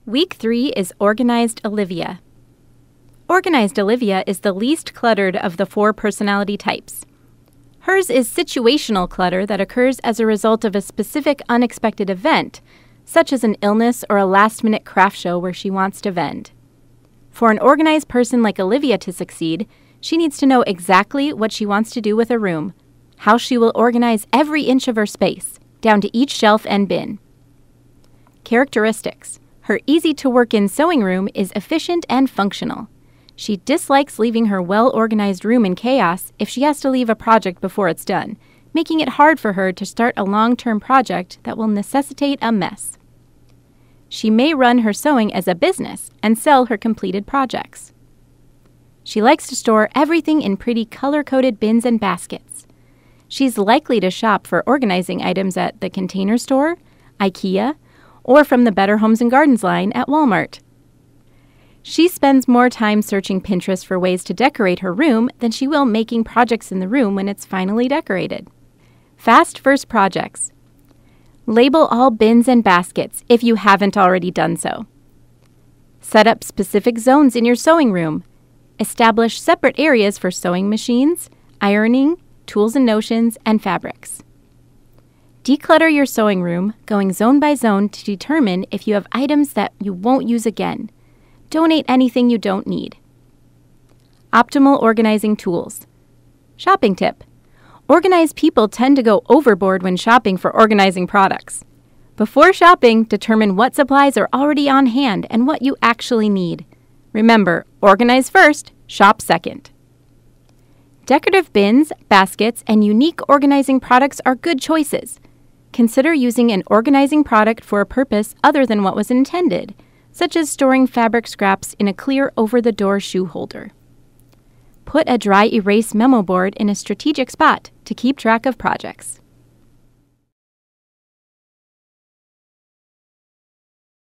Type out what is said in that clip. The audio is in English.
Week 3 is Organized Olivia. Organized Olivia is the least cluttered of the 4 personality types. Hers is situational clutter that occurs as a result of a specific unexpected event, such as an illness or a last-minute craft show where she wants to vend. For an organized person like Olivia to succeed, she needs to know exactly what she wants to do with a room, how she will organize every inch of her space, down to each shelf and bin. Characteristics. Her easy-to-work-in sewing room is efficient and functional. She dislikes leaving her well-organized room in chaos if she has to leave a project before it's done, making it hard for her to start a long-term project that will necessitate a mess. She may run her sewing as a business and sell her completed projects. She likes to store everything in pretty color-coded bins and baskets. She's likely to shop for organizing items at the Container Store, IKEA, or from the Better Homes and Gardens line at Walmart. She spends more time searching Pinterest for ways to decorate her room than she will making projects in the room when it's finally decorated. Fast first projects. Label all bins and baskets if you haven't already done so. Set up specific zones in your sewing room. Establish separate areas for sewing machines, ironing, tools and notions, and fabrics. Declutter your sewing room, going zone by zone to determine if you have items that you won't use again. Donate anything you don't need. Optimal organizing tools. Shopping tip. Organized people tend to go overboard when shopping for organizing products. Before shopping, determine what supplies are already on hand and what you actually need. Remember, organize first, shop second. Decorative bins, baskets, and unique organizing products are good choices. Consider using an organizing product for a purpose other than what was intended, such as storing fabric scraps in a clear over-the-door shoe holder. Put a dry erase memo board in a strategic spot to keep track of projects.